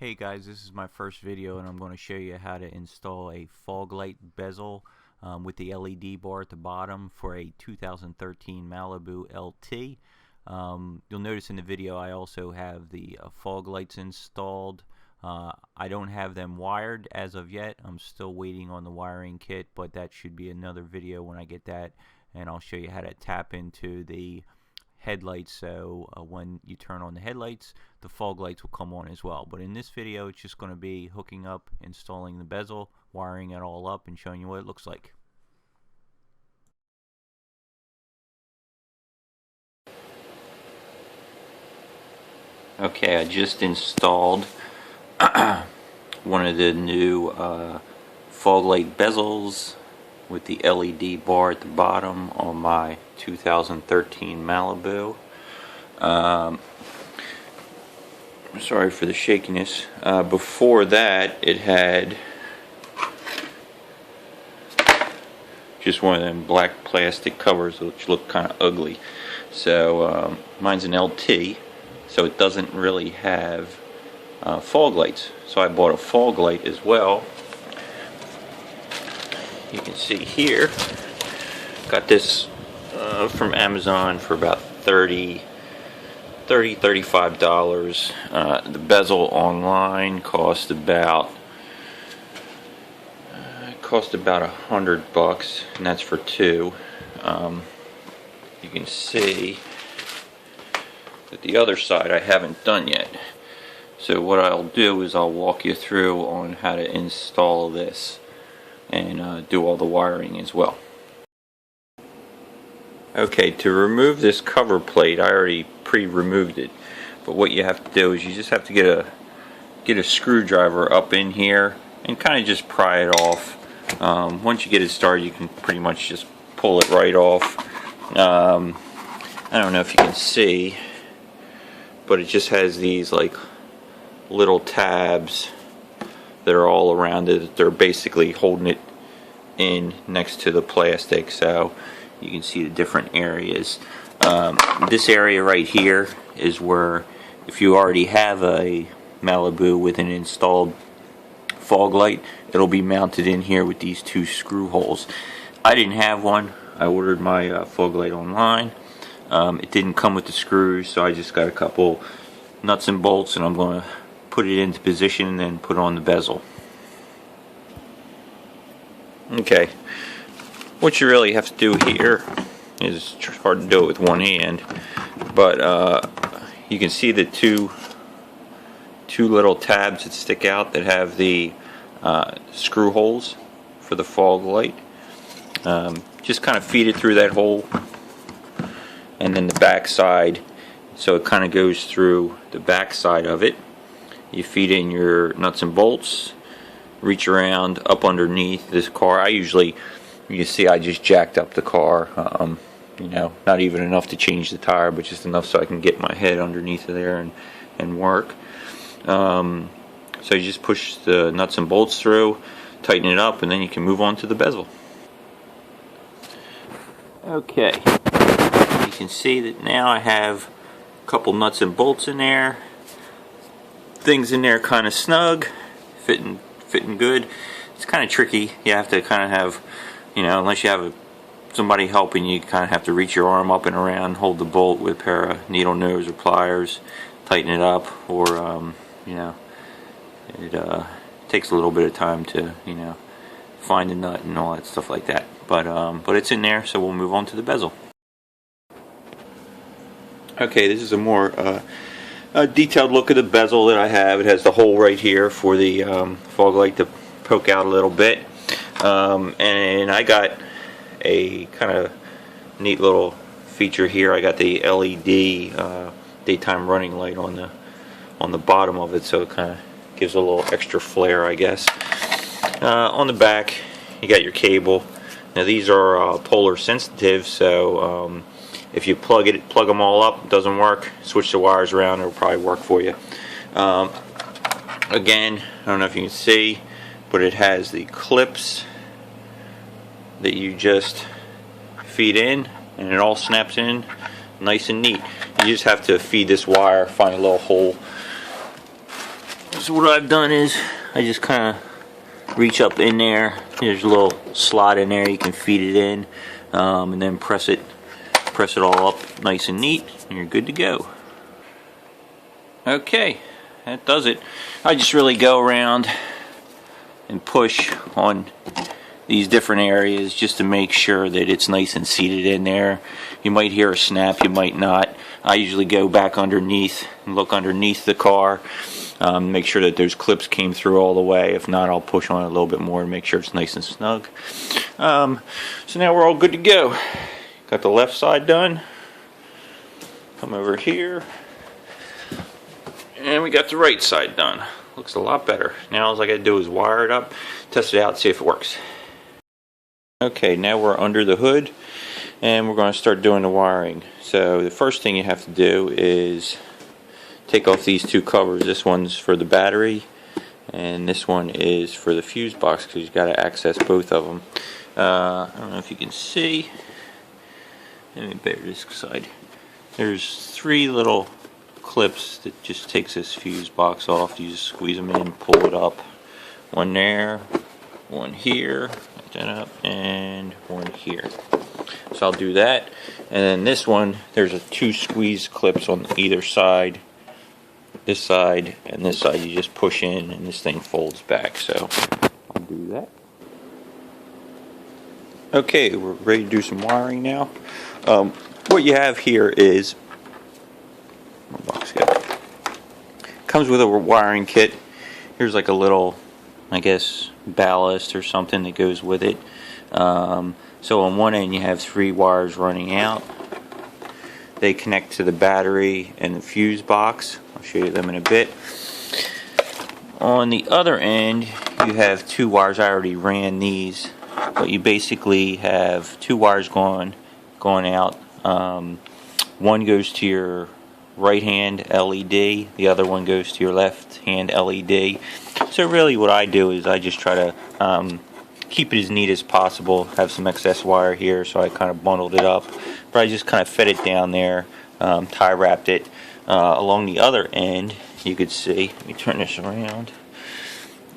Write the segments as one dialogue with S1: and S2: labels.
S1: Hey guys, this is my first video and I'm going to show you how to install a fog light bezel with the LED bar at the bottom for a 2013 Malibu LT. You'll notice in the video I also have the fog lights installed. I don't have them wired as of yet. I'm still waiting on the wiring kit, but that should be another video when I get that, and I'll show you how to tap into the headlights, so when you turn on the headlights, the fog lights will come on as well. But in this video it's just going to be hooking up, installing the bezel, wiring it all up, and showing you what it looks like. Okay, I just installed one of the new fog light bezels with the LED bar at the bottom on my 2013 Malibu. Sorry for the shakiness. Before that, it had just one of them black plastic covers which look kind of ugly. So mine's an LT, so it doesn't really have fog lights. So I bought a fog light as well. You can see here, got this from Amazon for about $35. The bezel online cost about $100, and that's for two. You can see that the other side I haven't done yet. So what I'll do is I'll walk you through on how to install this and do all the wiring as well. Okay, to remove this cover plate, I already pre-removed it, but what you have to do is you just have to get a screwdriver up in here and kind of just pry it off. Once you get it started, you can pretty much just pull it right off. I don't know if you can see, but it just has these like little tabs that are all around it. They're basically holding it in next to the plastic, so you can see the different areas. This area right here is where, if you already have a Malibu with an installed fog light, it'll be mounted in here with these two screw holes. I didn't have one. I ordered my fog light online. It didn't come with the screws, so I just got a couple nuts and bolts, and I'm going to put it into position and then put on the bezel. Okay, what you really have to do here is, it's hard to do it with one hand, but you can see the two little tabs that stick out that have the screw holes for the fog light. Just kind of feed it through that hole, and then the back side, so it kind of goes through the back side of it. You feed in your nuts and bolts, reach around up underneath this car. You can see I just jacked up the car, you know, not even enough to change the tire, but just enough so I can get my head underneath of there and work. So you just push the nuts and bolts through, tighten it up, and then you can move on to the bezel. Okay, you can see that now I have a couple nuts and bolts in there. Things in there kind of snug, fitting good. It's kind of tricky. You have to kind of have, you know, unless you have somebody helping you, kind of have to reach your arm up and around, hold the bolt with a pair of needle nose or pliers, tighten it up, or you know, it takes a little bit of time to, you know, find the nut and all that stuff like that. But it's in there, so we'll move on to the bezel. Okay, this is a more a detailed look at the bezel that I have. It has the hole right here for the fog light to poke out a little bit, and I got a kind of neat little feature here. I got the LED daytime running light on the bottom of it, so it kind of gives a little extra flare, I guess. On the back, you got your cable. Now these are polar sensitive, so if you plug them all up, it doesn't work, switch the wires around, it'll probably work for you. Again, I don't know if you can see, but it has the clips that you just feed in, and it all snaps in nice and neat. You just have to feed this wire, find a little hole So what I've done is I just kind of reach up in there. There's a little slot in there, you can feed it in, and then press it all up nice and neat, and you're good to go. Okay, that does it. I just really go around and push on these different areas just to make sure that it's nice and seated in there. You might hear a snap, you might not. I usually go back underneath and look underneath the car, make sure that those clips came through all the way. If not, I'll push on it a little bit more and make sure it's nice and snug. So now we're all good to go. Got the left side done. Come over here. And we got the right side done. Looks a lot better. Now all I got to do is wire it up, test it out, see if it works. Okay, now we're under the hood and we're going to start doing the wiring. So the first thing you have to do is take off these two covers. This one's for the battery and this one is for the fuse box because you've got to access both of them. I don't know if you can see. Let me bear this side. There's three little clips that just takes this fuse box off. You just squeeze them in, pull it up. One there, one here, that up, and one here. So I'll do that. And then this one, there's two squeeze clips on either side. This side and this side, you just push in and this thing folds back. So I'll do that. Okay, we're ready to do some wiring now. What you have here is comes with a wiring kit. Here's like a little, I guess, ballast or something that goes with it. So on one end you have three wires running out. They connect to the battery and the fuse box. I'll show you them in a bit. On the other end you have two wires. I already ran these, but you basically have two wires going out. One goes to your right hand LED, the other one goes to your left hand LED. So really what I do is I just try to keep it as neat as possible. Have some excess wire here, so I kind of bundled it up, but I just kind of fed it down there, tie wrapped it. Along the other end you could see, let me turn this around,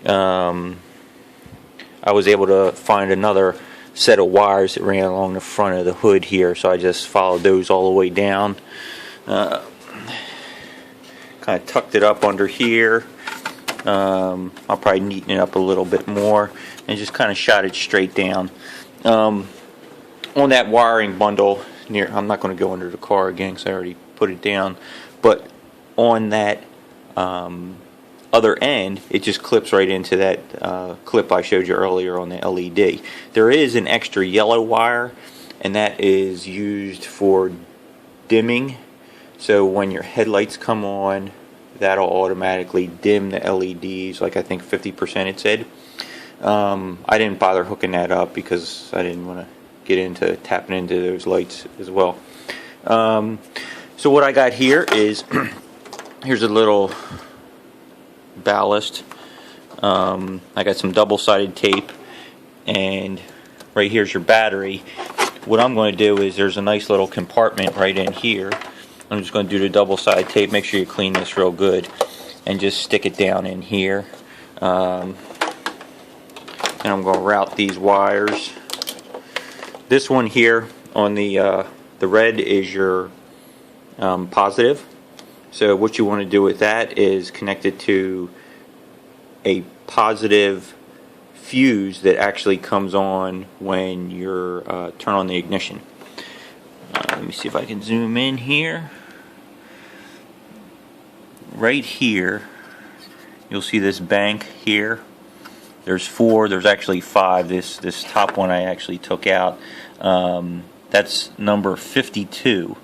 S1: I was able to find another set of wires that ran along the front of the hood here, so I just followed those all the way down. Kind of tucked it up under here. I'll probably neaten it up a little bit more and just kind of shot it straight down. On that wiring bundle, I'm not going to go under the car again because I already put it down, but on that other end, it just clips right into that clip I showed you earlier on the LED. There is an extra yellow wire, and that is used for dimming. So when your headlights come on, that'll automatically dim the LEDs, like I think 50% it said. I didn't bother hooking that up because I didn't want to get into tapping into those lights as well. So what I got here is, here's a little ballast. I got some double-sided tape, and right here's your battery. What I'm going to do is, there's a nice little compartment right in here. I'm just going to do the double-sided tape. Make sure you clean this real good and just stick it down in here. And I'm going to route these wires. This one here on the red is your positive. So what you want to do with that is connect it to a positive fuse that actually comes on when you turn on the ignition. Let me see if I can zoom in here. Right here, you'll see this bank here. There's four, there's actually five. This top one I actually took out. That's number 52.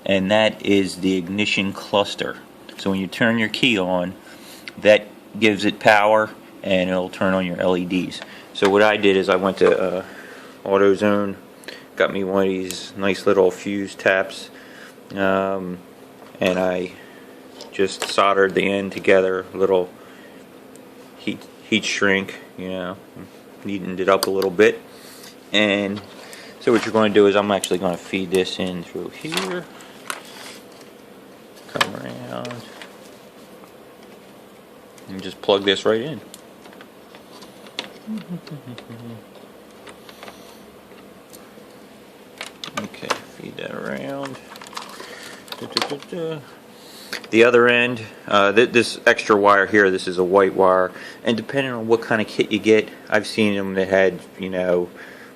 S1: And that is the ignition cluster. So when you turn your key on, that gives it power and it'll turn on your LEDs. So what I did is I went to AutoZone, got me one of these nice little fuse taps, and I just soldered the end together, a little heat shrink, you know, neatened it up a little bit. And so what you're going to do is, I'm actually going to feed this in through here. Come around. And just plug this right in. Okay, feed that around. The other end, this extra wire here, this is a white wire, and depending on what kind of kit you get, I've seen them that had, you know,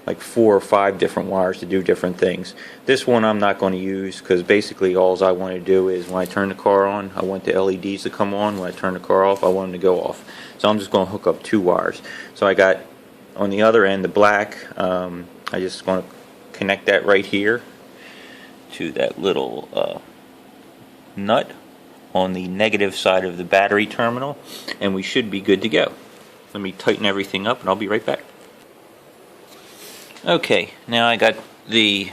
S1: like 4 or 5 different wires to do different things. This one I'm not going to use because basically all I want to do is when I turn the car on, I want the LEDs to come on. When I turn the car off, I want them to go off. So I'm just going to hook up 2 wires. So I got on the other end the black. I just going to connect that right here to that little nut on the negative side of the battery terminal, and we should be good to go. Let me tighten everything up and I'll be right back. Okay, now I got the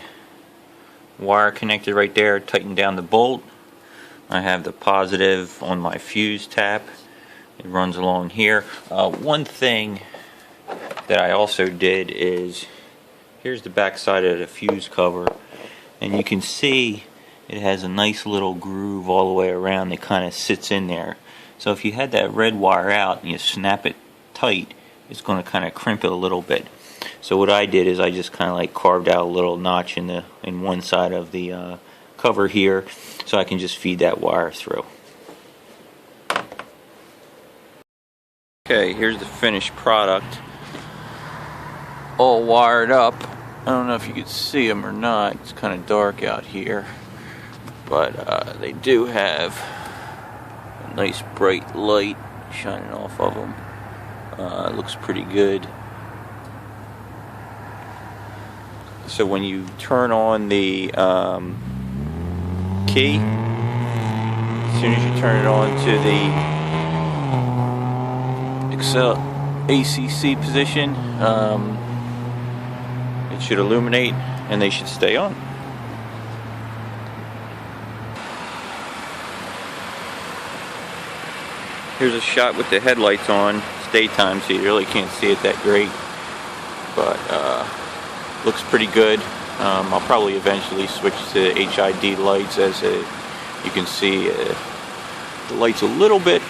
S1: wire connected right there, tightened down the bolt. I have the positive on my fuse tap. It runs along here. One thing that I also did is, here's the back side of the fuse cover, and you can see it has a nice little groove all the way around that kind of sits in there. So if you had that red wire out and you snap it tight, it's going to kind of crimp it a little bit. So what I did is I just kind of like carved out a little notch in one side of the cover here, so I can just feed that wire through. Okay, here's the finished product, all wired up. I don't know if you can see them or not. It's kind of dark out here, but they do have a nice bright light shining off of them. It looks pretty good. So when you turn on the key, as soon as you turn it on to the ACC position, it should illuminate and they should stay on. Here's a shot with the headlights on. It's daytime, so you really can't see it that great, but looks pretty good. I'll probably eventually switch to HID lights, as you can see the light's a little bit,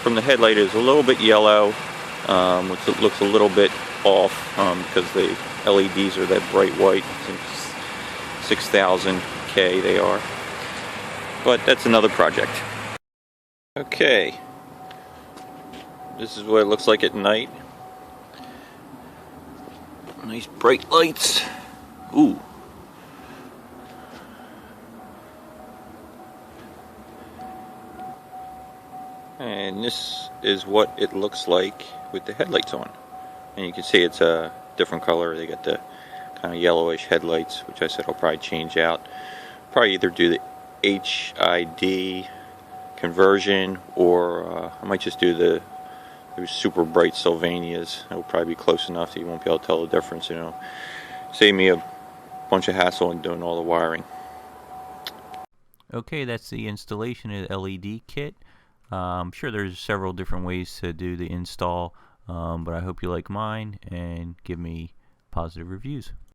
S1: from the headlight is a little bit yellow, which looks a little bit off because the LEDs are that bright white. 6000 K they are. But that's another project. Okay. This is what it looks like at night. Nice bright lights. Ooh. And this is what it looks like with the headlights on. And you can see it's a different color. They got the kind of yellowish headlights, which I said I'll probably change out. Probably either do the HID conversion, or I might just do the super bright Sylvanias. It will probably be close enough that you won't be able to tell the difference. You know, save me a bunch of hassle in doing all the wiring. Okay, that's the installation of the LED kit. I'm sure there's several different ways to do the install, but I hope you like mine and give me positive reviews.